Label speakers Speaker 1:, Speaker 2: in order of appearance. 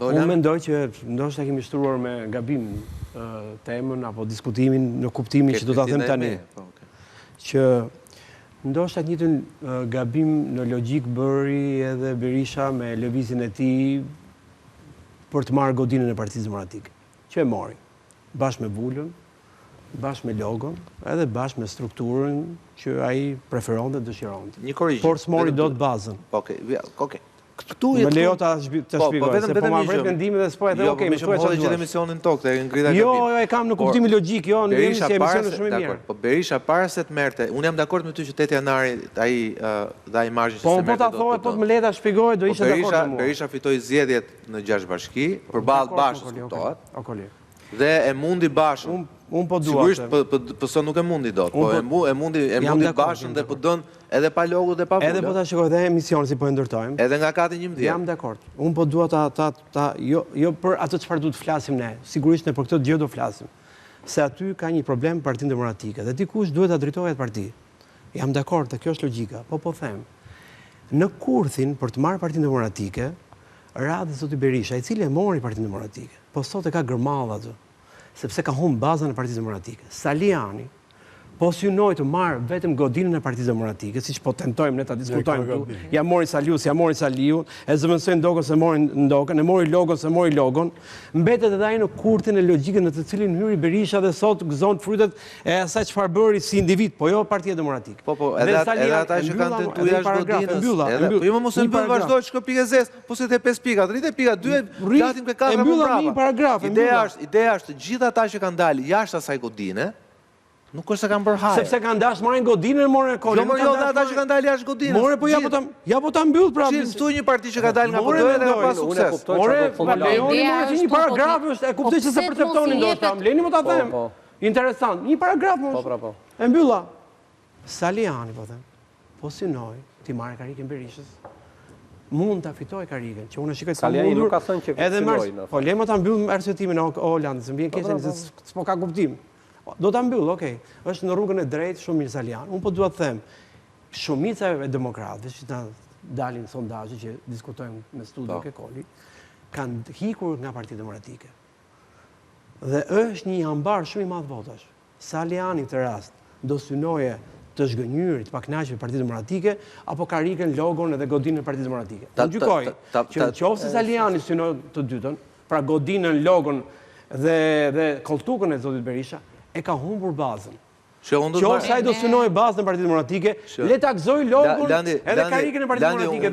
Speaker 1: Unë mendoj që ndoshta kemi shtruar me gabim temën apo diskutimin në kuptimin që do ta them tani. Që ndoshta një gabim në logjik bëri edhe Berisha me lëvizjen e tij për të marrë godinën e Partisë Demokratike. Që e mori, bashkë me Vulën, bashkë me logon, edhe bashkë me strukturën që ai preferon dhe dëshiron. Por s'mori dot bazën.
Speaker 2: Okej.
Speaker 1: Më lejo ta shpjegoj, se po ma vret mendimin dhe s'po e them, okej, më thuaj çfarë
Speaker 2: gjithë emisionin tokë, ngrita gabim.
Speaker 1: Jo, e kam në kuptimin logjik, jo, në jemi si emision shumë i mirë.
Speaker 2: Po Berisha para se të merrte, unë jam dakord me ty që 8 janari ai dha imazhin
Speaker 1: se merrte. Po ta thoj, po të më le ta shpjegoj, do isha dakord me mua.
Speaker 2: Berisha fitoi zgjedhjet në 6 bashki, përballë Bashkës kuptohet. Dhe e mundi Bashën.
Speaker 1: Unë po dua.
Speaker 2: Sigurisht pëso nuk e mundi dot, po e mundi Bashën dhe po dën edhe pa logo dhe pa Vulë.
Speaker 1: Edhe po ta shikoj dhe emision si po e ndërtojmë.
Speaker 2: Edhe nga kati 11.
Speaker 1: Jam dakord. Unë po dua jo për atë çfarë duhet flasim ne. Sigurisht ne për këtë gjë do flasim. Se aty ka një problem Partinë Demokratike dhe dikush duhet ta drejtojë atë parti. Jam dakord, kjo është logjika. Po them. Në kurthin për të marrë Partinë Demokratike, radhë zoti Berisha, i cili e mori Partinë Demokratike. Po sot e ka gërmall atë, sepse ka humbur bazën e Partisë Demokratike. Saliani po synoi të marrë vetëm godinën e Partisë Demokratike, siç po tentojmë ne ta diskutojmë këtu. Ja mori Saliu, e zëvendësoi ndokën se mori ndokën, e mori logon se mori logon. Mbetet edhe ai në kurthin e logjikën në të cilin hyri Berisha dhe sot gëzon frytet e asaj çfarë bëri si individ, po jo Partia Demokratike.
Speaker 2: Po, edhe ata që kanë tentuar jashtë godinës. Po jo mos e bën vazhdoj çka pikë zez, po se te 5 pika, rritë pika 2, datim ke 4
Speaker 1: paragraf.
Speaker 2: Ideja është gjithë ata që kanë dalë jashtë asaj godine, nuk është se kanë bërë hajë.
Speaker 1: Sepse kanë dashur marrin godinën e morën e kolën.
Speaker 2: Jo, ata që kanë dalë jashtë godinës.
Speaker 1: More po ja po ta mbyll prapë.
Speaker 2: Çim stu një parti që ka dalë nga PD dhe ka pas sukses.
Speaker 1: More një paragraf është, e kuptoj që se perceptonin ndoshta. Leni më ta them. Interesant. Një paragraf më.
Speaker 3: Po.
Speaker 1: E mbylla. Saliani po them. Po synoi ti marrë karikën Berishës. Mund ta fitoj karikën, që unë shikoj
Speaker 3: Saliani nuk ka thënë që fitoi.
Speaker 1: Po le më ta mbyll arsyetimin e Holandës, mbien keq se s'po ka kuptim. Do ta mbyll, okej. Është në rrugën e drejtë shumë mirë Salian. Unë po dua të them, shumica e demokratëve që dalin sondazhe që diskutojmë me studio ke Koli, kanë hikur nga Partia Demokratike. Dhe është një ambar shumë i madh votash. Saliani në këtë rast do synoje të zhgënjyrit, pa kënaqur me Partinë Demokratike apo karikën, logon edhe godinën e Partisë Demokratike. Unë gjykoj që nëse Saliani synon të dytën, pra godinën, logon dhe koltukën e zotit Berisha, e ka humbur bazën. Qoftë ai do synojë bazën e Partisë Demokratike, le ta gëzoj logon edhe karikën e Partisë Demokratike.